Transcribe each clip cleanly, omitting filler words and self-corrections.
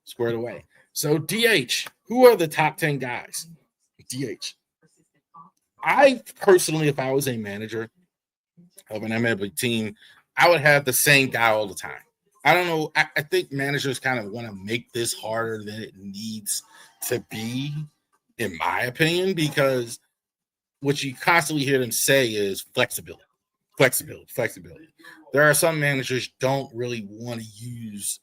squared away. So DH, who are the top 10 guys? DH. I personally, if I was a manager of an MLB team, I would have the same guy all the time. I don't know. I think managers kind of want to make this harder than it needs to be, in my opinion, because what you constantly hear them say is flexibility, flexibility, flexibility. There are some managers don't really want to use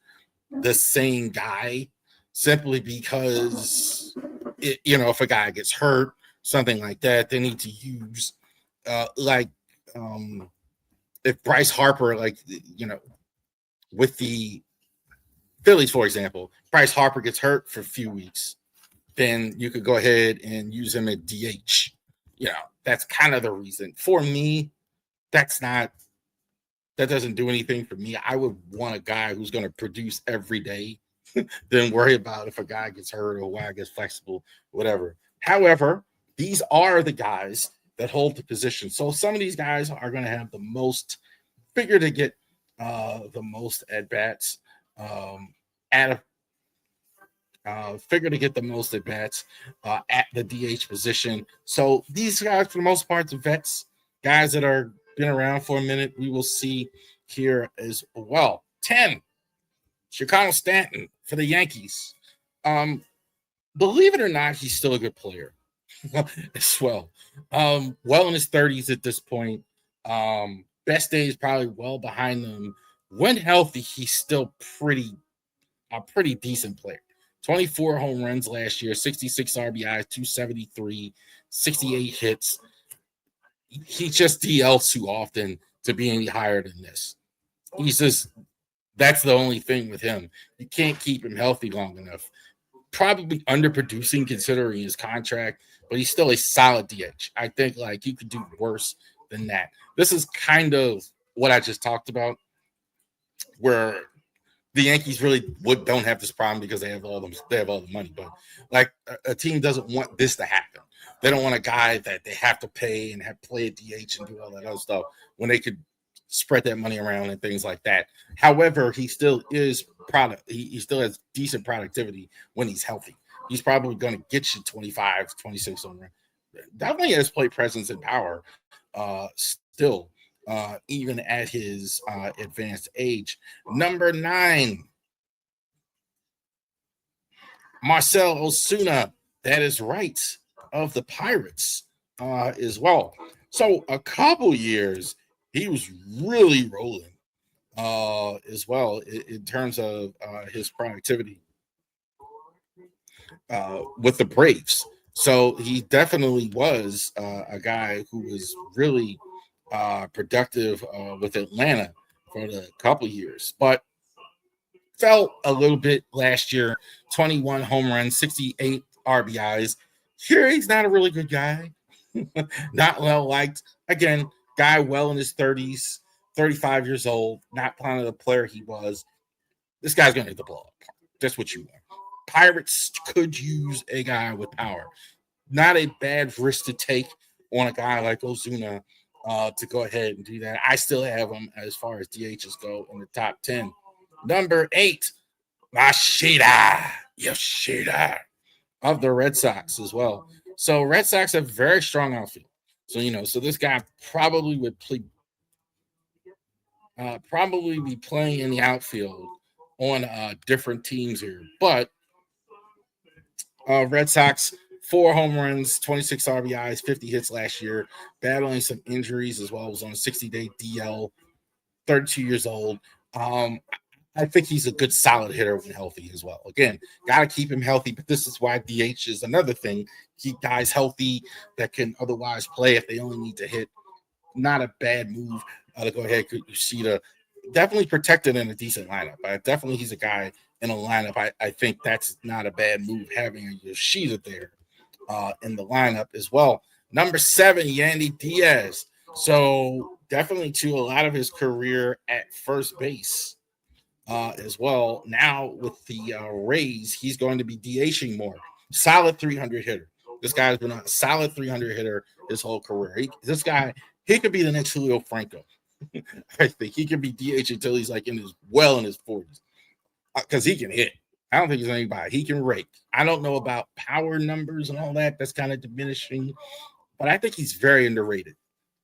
the same guy simply because if a guy gets hurt, something like that, they need to use if Bryce Harper, with the Phillies, for example, Bryce Harper gets hurt for a few weeks, then you could go ahead and use him at DH. That's kind of the reason. For me, that doesn't do anything for me. I would want a guy who's going to produce every day than worry about if a guy gets hurt or why I gets flexible, whatever. However, these are the guys that hold the position. So some of these guys are going to have the most figure to get the most at-bats figure to get the most at-bats at the DH position. So these guys, for the most part, the vets, guys that are been around for a minute, we will see here as well. 10, Giancarlo Stanton for the Yankees. Believe it or not, he's still a good player as well. Well in his 30s at this point. Best days probably well behind them. When healthy, he's still a pretty decent player. 24 home runs last year, 66 RBIs, 273, 68 hits. He just DLs too often to be any higher than this. That's the only thing with him. You can't keep him healthy long enough. Probably underproducing considering his contract, but he's still a solid DH. I think you could do worse than that. This is kind of what I just talked about, where the Yankees really don't have this problem because they have all the money. But a team doesn't want this to happen. They don't want a guy that they have to pay and have to play at DH and do all that other stuff when they could spread that money around and things like that. However, he still is he still has decent productivity when he's healthy. He's probably going to get you 25, 26 on run. Definitely has plate presence and power still, even at his advanced age. Number 9, Marcell Ozuna. That is right, of the Pirates as well. So a couple years, he was really rolling as well in terms of his productivity with the Braves. So he definitely was a guy who was really productive with Atlanta for a couple years, but fell a little bit last year. 21 home runs, 68 RBIs. Here, he's not a really good guy. Not well liked. Again, guy well in his 30s, 35 years old, not playing the player he was. This guy's going to hit the ball. That's what you want. Pirates could use a guy with power. Not a bad risk to take on a guy like Ozuna to go ahead and do that. I still have him as far as DHs go in the top 10. Number 8, Yoshida of the Red Sox as well. So Red Sox have very strong outfield. So this guy probably would probably be playing in the outfield on different teams here. But Red Sox, 4 home runs, 26 RBIs, 50 hits last year, battling some injuries as well. Was on a 60-day DL, 32 years old. I think he's a good, solid hitter when healthy as well. Again, got to keep him healthy, but this is why DH is another thing. Keep guys healthy that can otherwise play if they only need to hit. Not a bad move to go ahead. You see definitely protected in a decent lineup. Definitely he's a guy in a lineup. I think that's not a bad move having a Yoshida there in the lineup as well. Number 7, Yandy Diaz. So definitely to a lot of his career at first base as well. Now with the Rays, he's going to be DHing more. Solid 300 hitter. This guy's been a solid 300 hitter his whole career. He could be the next Julio Franco. I think he could be DH until he's in his 40s because he can hit. I don't think he's anybody. He can rake. I don't know about power numbers and all that. That's kind of diminishing, but I think he's very underrated.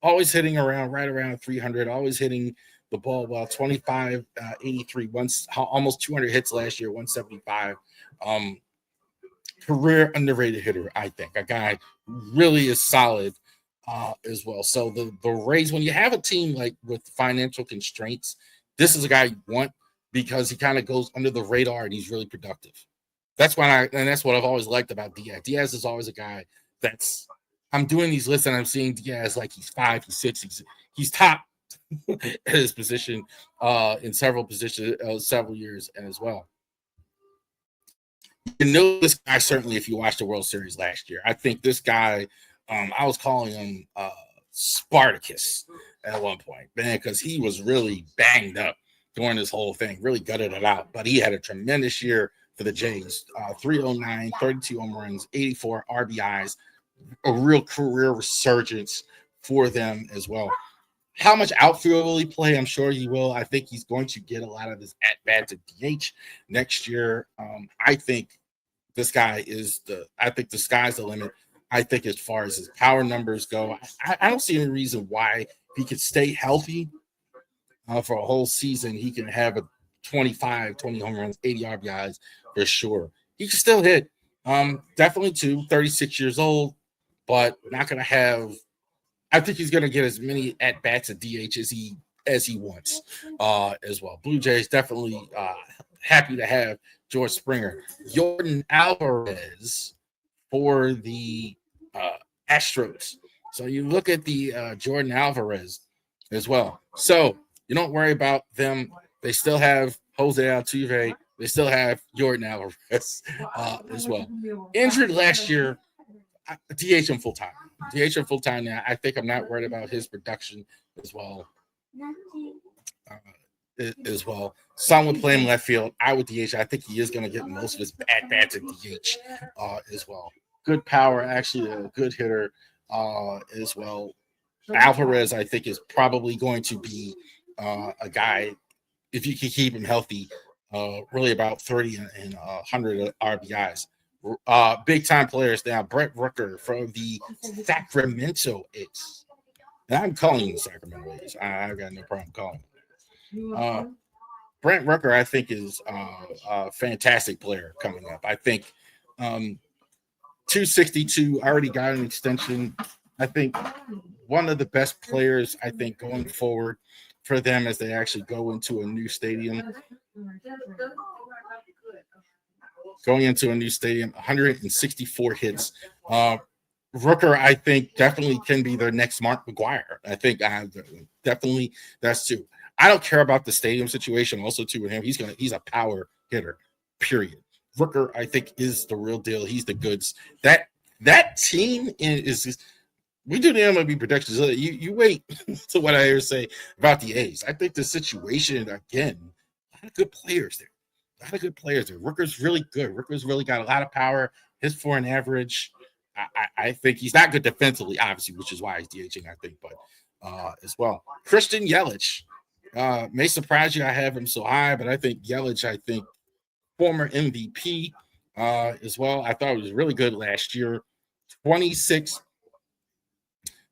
Always hitting around right around 300. Always hitting the ball well. 25, 83, once almost 200 hits last year. 175. Career underrated hitter. I think a guy really is solid as well. So the Rays, when you have a team like with financial constraints, this is a guy you want because he kind of goes under the radar and he's really productive. That's what I've always liked about Diaz. Diaz is always a guy that's I'm doing these lists and I'm seeing Diaz like he's 5, he's 6, he's top at his position in several positions, several years as well. You know this guy certainly if you watched the World Series last year. I think this guy, I was calling him Spartacus at one point, man, because he was really banged up during this whole thing, really gutted it out. But he had a tremendous year for the Jays. 309, 32 home runs, 84 RBIs, a real career resurgence for them as well. How much outfield will he play? I'm sure he will. I think he's going to get a lot of his at-bats at DH next year. I think this guy I think the sky's the limit. I think as far as his power numbers go, I don't see any reason why he could stay healthy for a whole season. He can have a 25, 20 home runs, 80 RBIs for sure. He can still hit. Definitely 36 years old, but not going to have – I think he's going to get as many at-bats at DH as he wants as well. Blue Jays definitely happy to have George Springer. Yordan Álvarez for the Astros. So you look at the Yordan Álvarez as well. So you don't worry about them. They still have Jose Altuve. They still have Yordan Álvarez as well. Injured last year, DH him full-time. DH him full-time now. I think I'm not worried about his production as well. Some would play him left field. I would DH. I think he is going to get most of his at-bats at DH as well. Good power, actually a good hitter as well. Alvarez, I think, is probably going to be a guy, if you can keep him healthy, really about 30 and 100 RBIs. Big time players now. Brent Rooker from the Sacramento A's. And I'm calling the Sacramento A's. I've got no problem calling them. Brent Rooker, I think, is a fantastic player coming up. I think 262 already got an extension. I think one of the best players, I think, going forward for them as they actually go into a new stadium. 164 hits. Rooker, I think, definitely can be their next Mark McGwire. I think definitely that's too. I don't care about the stadium situation. Also, too, with him, he's a power hitter. Period. Rooker, I think, is the real deal. He's the goods. That team is we do the MLB predictions. You wait to what I hear say about the A's. I think the situation again, a lot of good players there. Rooker's really good. Rooker's really got a lot of power. His for an average. I think he's not good defensively, obviously, which is why he's DHing, I think, but as well. Christian Yelich. May surprise you I have him so high, but I think Yelich, former MVP as well. I thought he was really good last year. 26,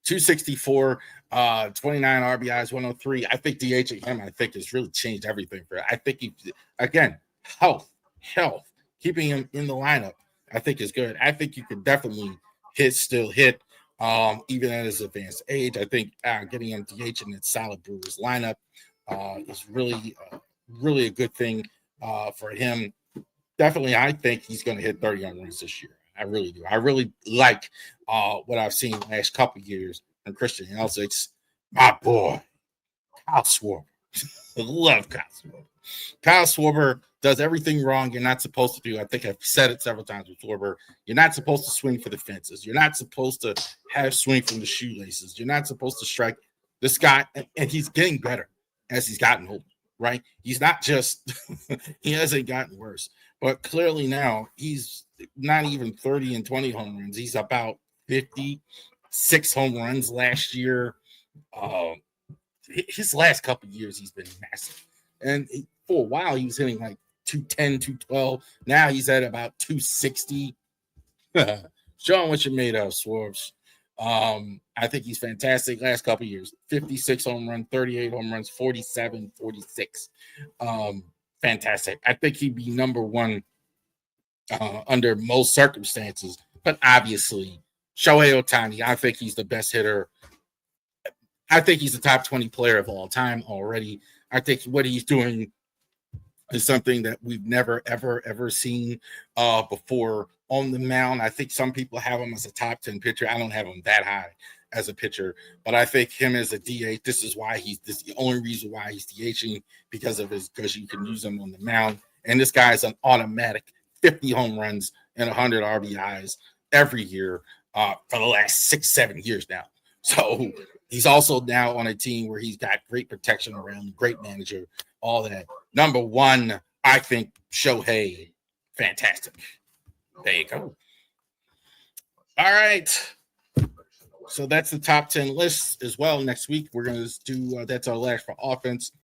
264, 29 RBIs, 103. I think DHing him, has really changed everything for it. I think health, keeping him in the lineup, I think is good. I think you could definitely still hit, even at his advanced age. I think getting him DH in that solid Brewers lineup is really a good thing for him. Definitely, I think he's going to hit 30 home runs this year. I really do. I really like what I've seen the last couple of years from Christian Yelich. My boy, Kyle Schwarber. I love Kyle Schwarber. Kyle Schwarber does everything wrong you're not supposed to do. I think I've said it several times with Schwarber. You're not supposed to swing for the fences. You're not supposed to have swing from the shoelaces. You're not supposed to strike this guy. And he's getting better as he's gotten older, right? He's not just – he hasn't gotten worse. But clearly now he's not even 30 and 20 home runs. He's about 56 home runs last year. His last couple of years, he's been massive. And for a while, he was hitting like 210, 212. Now he's at about 260. Showing what you're made of, Swarves. I think he's fantastic. Last couple years, 56 home run, 38 home runs, 47, 46. Fantastic. I think he'd be number one under most circumstances. But obviously, Shohei Ohtani, I think he's the best hitter. I think he's the top 20 player of all time already. I think what he's doing is something that we've never, ever seen before on the mound. I think some people have him as a top 10 pitcher. I don't have him that high as a pitcher, but I think him as a DH, this is the only reason why he's DHing, because you can use him on the mound. And this guy's an automatic 50 home runs and 100 RBIs every year for the last 6-7 years now. So he's also now on a team where he's got great protection around, great manager, all that. Number one, I think Shohei, fantastic. There you go. All right. So that's the top 10 list as well. Next week, we're going to do that's our last for offense.